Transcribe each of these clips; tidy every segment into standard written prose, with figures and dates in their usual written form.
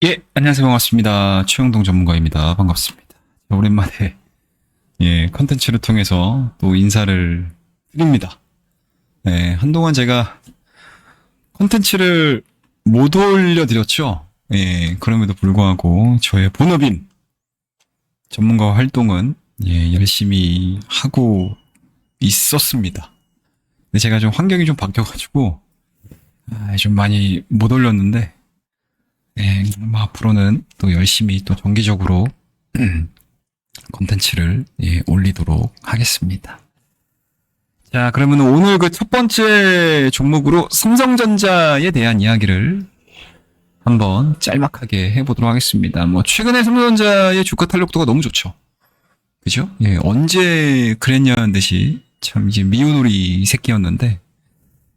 예, 안녕하세요. 반갑습니다. 최영동 전문가입니다. 반갑습니다. 오랜만에, 컨텐츠를 통해서 또 인사를 드립니다. 네, 한동안 제가 컨텐츠를 못 올려드렸죠. 예, 그럼에도 불구하고 저의 본업인 전문가 활동은, 열심히 하고 있었습니다. 근데 제가 좀 환경이 좀 바뀌어가지고, 좀 많이 못 올렸는데, 뭐 앞으로는 또 열심히 또 정기적으로 콘텐츠를 올리도록 하겠습니다. 자, 그러면 오늘 그 첫 번째 종목으로 삼성전자에 대한 이야기를 한번 짤막하게 해보도록 하겠습니다. 뭐 최근에 삼성전자의 주가 탄력도가 너무 좋죠. 그죠? 예, 언제 그랬냐는 듯이 참 이제 미운오리 새끼였는데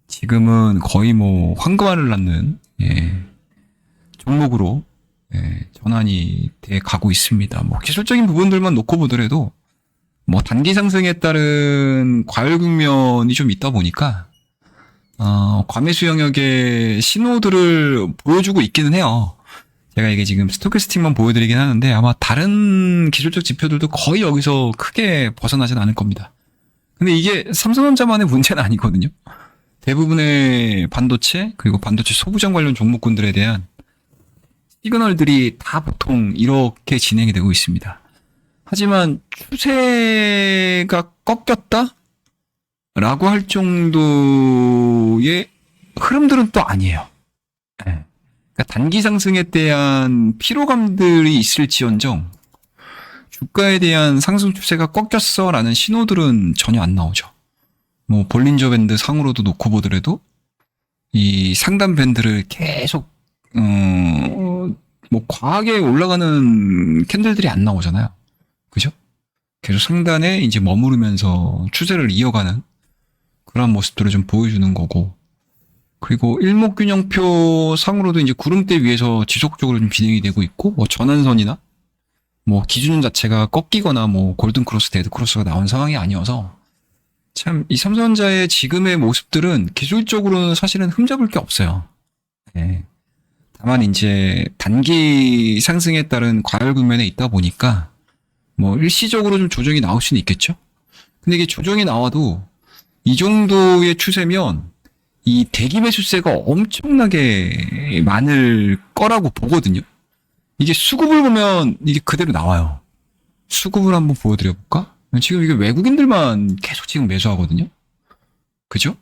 지금은 거의 뭐 황금알을 낳는 종목으로 전환이 돼 가고 있습니다. 뭐 기술적인 부분들만 놓고 보더라도 뭐 단기 상승에 따른 과열 국면이 좀 있다 보니까 과매수 영역의 신호들을 보여주고 있기는 해요. 제가 이게 지금 스토캐스틱만 보여드리긴 하는데 아마 다른 기술적 지표들도 거의 여기서 크게 벗어나진 않을 겁니다. 근데 이게 삼성전자만의 문제는 아니거든요. 대부분의 반도체 그리고 반도체 소부장 관련 종목군들에 대한 시그널들이 다 보통 이렇게 진행이 되고 있습니다. 하지만 추세가 꺾였다? 라고 할 정도의 흐름들은 또 아니에요. 네. 그러니까 단기 상승에 대한 피로감들이 있을지언정 주가에 대한 상승 추세가 꺾였어 라는 신호들은 전혀 안 나오죠. 뭐 볼린저 밴드 상으로도 놓고 보더라도 이 상단 밴드를 계속 뭐 과하게 올라가는 캔들들이 안 나오잖아요. 그죠? 계속 상단에 이제 머무르면서 추세를 이어가는 그런 모습들을 좀 보여주는 거고. 그리고 일목균형표 상으로도 이제 구름대 위에서 지속적으로 좀 진행이 되고 있고, 뭐 전환선이나 뭐 기준 자체가 꺾이거나 뭐 골든 크로스, 데드 크로스가 나온 상황이 아니어서 참 이 삼성전자의 지금의 모습들은 기술적으로는 사실은 흠잡을 게 없어요. 네. 다만 이제 단기 상승에 따른 과열 국면에 있다 보니까 뭐 일시적으로 좀 조정이 나올 수는 있겠죠. 근데 이게 조정이 나와도 이 정도의 추세면 이 대기 매수세가 엄청나게 많을 거라고 보거든요. 이게 수급을 보면 이게 그대로 나와요. 수급을 한번 보여드려 볼까? 지금 이게 외국인들만 계속 지금 매수하거든요. 그죠?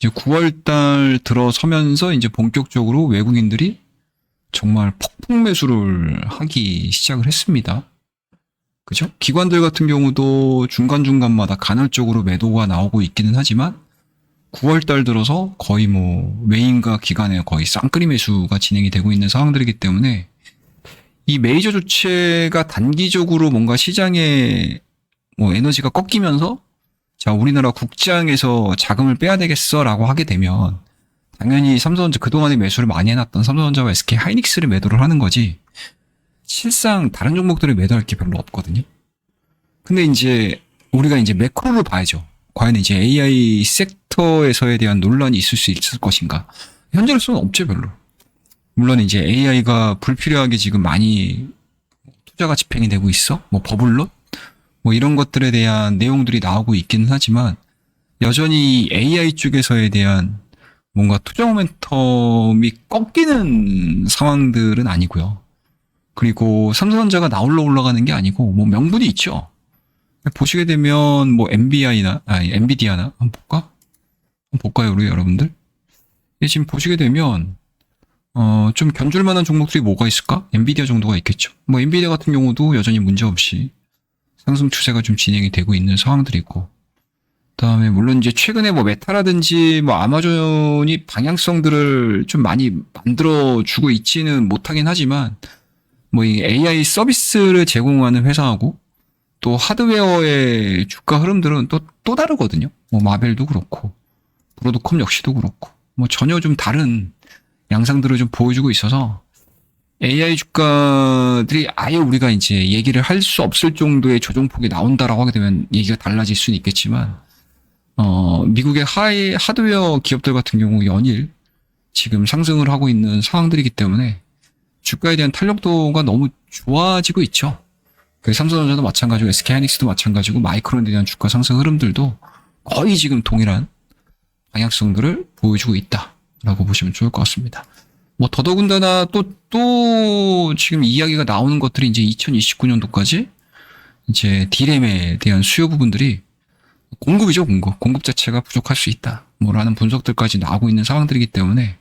이제 9월달 들어서면서 이제 본격적으로 외국인들이 정말 폭풍 매수를 하기 시작을 했습니다. 그죠? 기관들 같은 경우도 중간중간마다 간헐적으로 매도가 나오고 있기는 하지만 9월달 들어서 거의 뭐 외인과 기관의 거의 쌍끌이 매수가 진행이 되고 있는 상황들이기 때문에 이 메이저 주체가 단기적으로 뭔가 시장에 뭐 에너지가 꺾이면서 자, 우리나라 국장에서 자금을 빼야 되겠어라고 하게 되면 당연히 삼성전자 그동안에 매수를 많이 해놨던 삼성전자와 SK 하이닉스를 매도를 하는 거지 실상 다른 종목들을 매도할 게 별로 없거든요. 근데 이제 우리가 이제 매크로를 봐야죠. 과연 이제 AI 섹터에서에 대한 논란이 있을 수 있을 것인가? 현재로서는 없죠, 별로. 물론 이제 AI가 불필요하게 지금 많이 투자가 집행이 되고 있어. 뭐 버블론? 뭐 이런 것들에 대한 내용들이 나오고 있기는 하지만 여전히 AI 쪽에서에 대한 뭔가 투자 모멘텀이 꺾이는 상황들은 아니고요. 그리고 삼성전자가 나홀로 올라가는 게 아니고 뭐 명분이 있죠. 보시게 되면 뭐 엔비디아나 한번 볼까? 한번 볼까요, 우리 여러분들? 지금 보시게 되면 좀 견줄 만한 종목들이 뭐가 있을까? 엔비디아 정도가 있겠죠. 뭐 엔비디아 같은 경우도 여전히 문제없이 상승 추세가 좀 진행이 되고 있는 상황들이고, 그다음에 물론 이제 최근에 뭐 메타라든지 뭐 아마존이 방향성들을 좀 많이 만들어 주고 있지는 못하긴 하지만 뭐 이 AI 서비스를 제공하는 회사하고 또 하드웨어의 주가 흐름들은 또 다르거든요. 뭐 마벨도 그렇고 브로드컴 역시도 그렇고 뭐 전혀 좀 다른 양상들을 좀 보여주고 있어서 AI 주가들이 아예 우리가 이제 얘기를 할 수 없을 정도의 조정폭이 나온다라고 하게 되면 얘기가 달라질 수는 있겠지만 미국의 하드웨어 기업들 같은 경우 연일 지금 상승을 하고 있는 상황들이기 때문에 주가에 대한 탄력도가 너무 좋아지고 있죠. 그 삼성전자도 마찬가지고 SK하이닉스도 마찬가지고 마이크론에 대한 주가 상승 흐름들도 거의 지금 동일한 방향성들을 보여주고 있다라고 보시면 좋을 것 같습니다. 뭐 더더군다나 또 지금 이야기가 나오는 것들이 이제 2029년도까지 이제 D램에 대한 수요 부분들이 공급이죠, 공급 자체가 부족할 수 있다. 뭐라는 분석들까지 나오고 있는 상황들이기 때문에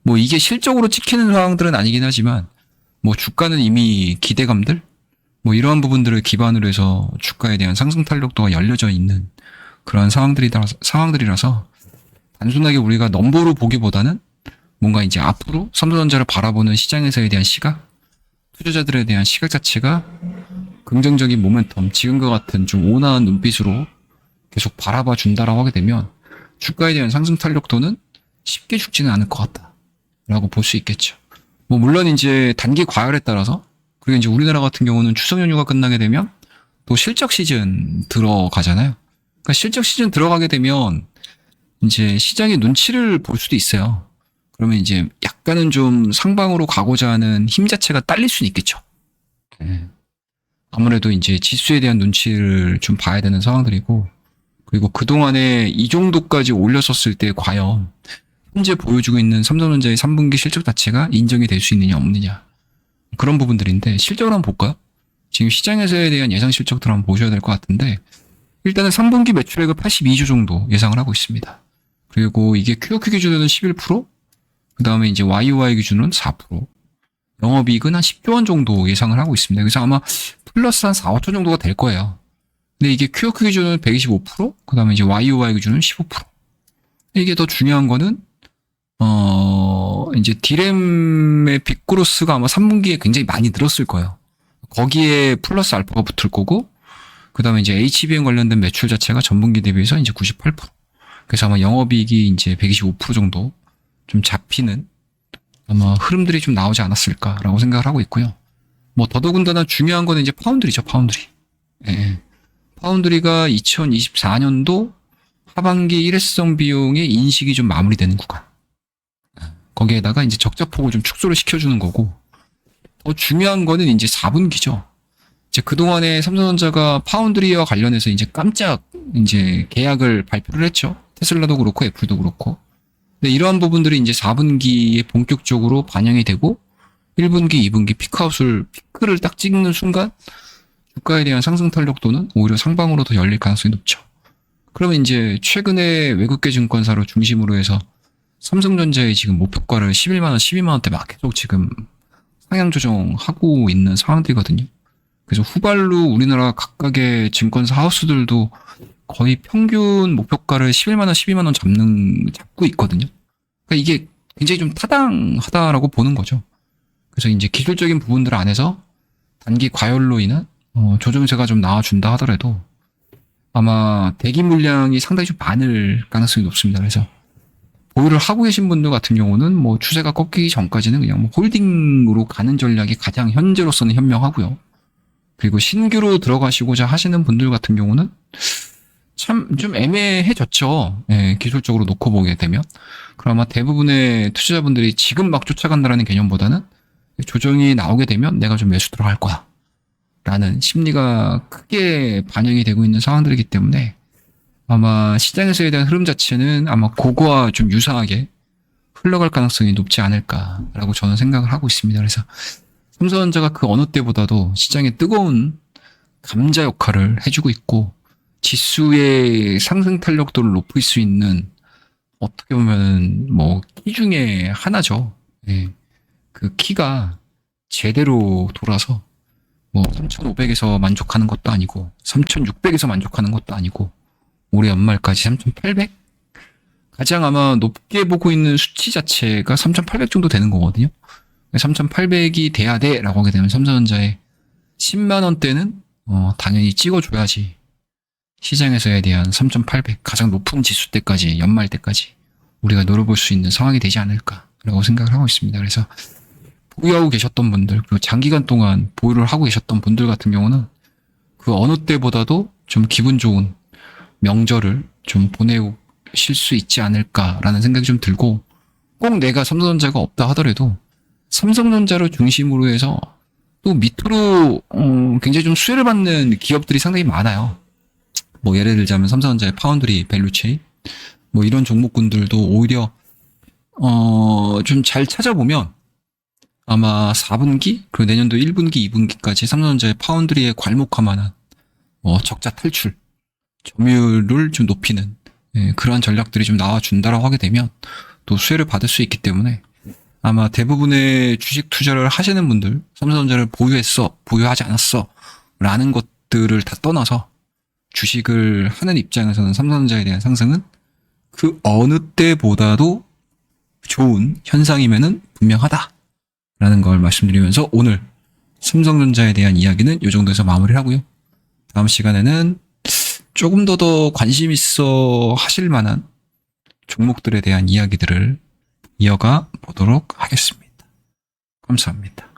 뭐 이게 실적으로 찍히는 상황들은 아니긴 하지만 뭐 주가는 이미 기대감들 뭐 이러한 부분들을 기반으로 해서 주가에 대한 상승 탄력도가 열려져 있는 그런 상황들이라서 단순하게 우리가 넘버로 보기보다는 뭔가 이제 앞으로 삼성전자를 바라보는 시장에서에 대한 시각, 투자자들에 대한 시각 자체가 긍정적인 모멘텀, 지금과 같은 좀 온화한 눈빛으로 계속 바라봐 준다라고 하게 되면 주가에 대한 상승 탄력도는 쉽게 죽지는 않을 것 같다라고 볼 수 있겠죠. 뭐 물론 이제 단기 과열에 따라서 그리고 이제 우리나라 같은 경우는 추석 연휴가 끝나게 되면 또 실적 시즌 들어가잖아요. 그러니까 실적 시즌 들어가게 되면 이제 시장의 눈치를 볼 수도 있어요. 그러면 이제 약간은 좀 상방으로 가고자 하는 힘 자체가 딸릴 수는 있겠죠. 네. 아무래도 이제 지수에 대한 눈치를 좀 봐야 되는 상황들이고, 그리고 그동안에 이 정도까지 올렸었을 때 과연 현재 보여주고 있는 삼성전자의 3분기 실적 자체가 인정이 될 수 있느냐 없느냐 그런 부분들인데, 실적을 한번 볼까요? 지금 시장에서에 대한 예상 실적들 한번 보셔야 될 것 같은데, 일단은 3분기 매출액을 82조 정도 예상을 하고 있습니다. 그리고 이게 QOQ 기준으로는 11%, 그 다음에 이제 YOY 기준으로는 4%, 영업이익은 한 10조 원 정도 예상을 하고 있습니다. 그래서 아마 플러스 한 4, 5조 정도가 될 거예요. 근데 이게 QOQ 기준은 125%, 그 다음에 이제 YOY 기준은 15%. 이게 더 중요한 거는, 이제 D램의 빅그로스가 아마 3분기에 굉장히 많이 늘었을 거예요. 거기에 플러스 알파가 붙을 거고, 그 다음에 이제 HBM 관련된 매출 자체가 전분기 대비해서 이제 98%. 그래서 아마 영업이익이 이제 125% 정도 좀 잡히는 아마 흐름들이 좀 나오지 않았을까라고 생각을 하고 있고요. 뭐 더더군다나 중요한 거는 이제 파운드리죠, 파운드리. 예. 파운드리가 2024년도 하반기 일회성 비용의 인식이 좀 마무리되는 구간. 거기에다가 이제 적자폭을 좀 축소를 시켜주는 거고, 더 중요한 거는 이제 4분기죠. 이제 그동안에 삼성전자가 파운드리와 관련해서 이제 깜짝 이제 계약을 발표를 했죠. 테슬라도 그렇고 애플도 그렇고. 근데 이러한 부분들이 이제 4분기에 본격적으로 반영이 되고 1분기, 2분기 피크를 딱 찍는 순간 주가에 대한 상승 탄력도는 오히려 상방으로 더 열릴 가능성이 높죠. 그러면 이제 최근에 외국계 증권사를 중심으로 해서 삼성전자의 지금 목표가를 11만원, 12만원대 막 계속 지금 상향 조정하고 있는 상황들이거든요. 그래서 후발로 우리나라 각각의 증권사 하우스들도 거의 평균 목표가를 11만원, 12만원 잡고 있거든요. 그러니까 이게 굉장히 좀 타당하다라고 보는 거죠. 그래서 이제 기술적인 부분들 안에서 단기 과열로 인한 조정세가 좀 나와준다 하더라도 아마 대기 물량이 상당히 좀 많을 가능성이 높습니다. 그래서 보유를 하고 계신 분들 같은 경우는 뭐 추세가 꺾이기 전까지는 그냥 뭐 홀딩으로 가는 전략이 가장 현재로서는 현명하고요. 그리고 신규로 들어가시고자 하시는 분들 같은 경우는 참 좀 애매해졌죠. 예, 기술적으로 놓고 보게 되면. 그럼 아마 대부분의 투자자분들이 지금 막 쫓아간다라는 개념보다는 조정이 나오게 되면 내가 좀 매수 들어갈 거야 라는 심리가 크게 반영이 되고 있는 상황들이기 때문에 아마 시장에서에 대한 흐름 자체는 아마 그거와 좀 유사하게 흘러갈 가능성이 높지 않을까라고 저는 생각을 하고 있습니다. 그래서 삼성전자가 그 어느 때보다도 시장에 뜨거운 감자 역할을 해주고 있고 지수의 상승 탄력도를 높일 수 있는 어떻게 보면 뭐 키 중에 하나죠. 예. 그 키가 제대로 돌아서 뭐 3,500에서 만족하는 것도 아니고 3,600에서 만족하는 것도 아니고 올해 연말까지 3,800? 가장 아마 높게 보고 있는 수치 자체가 3,800 정도 되는 거거든요. 3,800이 돼야 돼 라고 하게 되면 삼성전자의 10만 원대는 당연히 찍어줘야지 시장에서에 대한 3,800 가장 높은 지수 때까지 연말 때까지 우리가 노려볼 수 있는 상황이 되지 않을까라고 생각을 하고 있습니다. 그래서 보유하고 계셨던 분들 그리고 장기간 동안 보유를 하고 계셨던 분들 같은 경우는 그 어느 때보다도 좀 기분 좋은 명절을 좀 보내실 수 있지 않을까라는 생각이 좀 들고 꼭 내가 삼성전자가 없다 하더라도 삼성전자를 중심으로 해서 또 밑으로 굉장히 좀 수혜를 받는 기업들이 상당히 많아요. 뭐 예를 들자면 삼성전자의 파운드리 밸류체인 뭐 이런 종목군들도 오히려 좀 잘 찾아보면 아마 4분기 그리고 내년도 1분기, 2분기까지 삼성전자의 파운드리에 괄목화만한 적자 탈출, 점유율을 좀 높이는 그러한 전략들이 좀 나와준다라고 하게 되면 또 수혜를 받을 수 있기 때문에 아마 대부분의 주식 투자를 하시는 분들 삼성전자를 보유했어, 보유하지 않았어 라는 것들을 다 떠나서 주식을 하는 입장에서는 삼성전자에 대한 상승은 그 어느 때보다도 좋은 현상이면은 분명하다라는 걸 말씀드리면서 오늘 삼성전자에 대한 이야기는 이 정도에서 마무리를 하고요. 다음 시간에는 조금 더 관심 있어 하실 만한 종목들에 대한 이야기들을 이어가 보도록 하겠습니다. 감사합니다.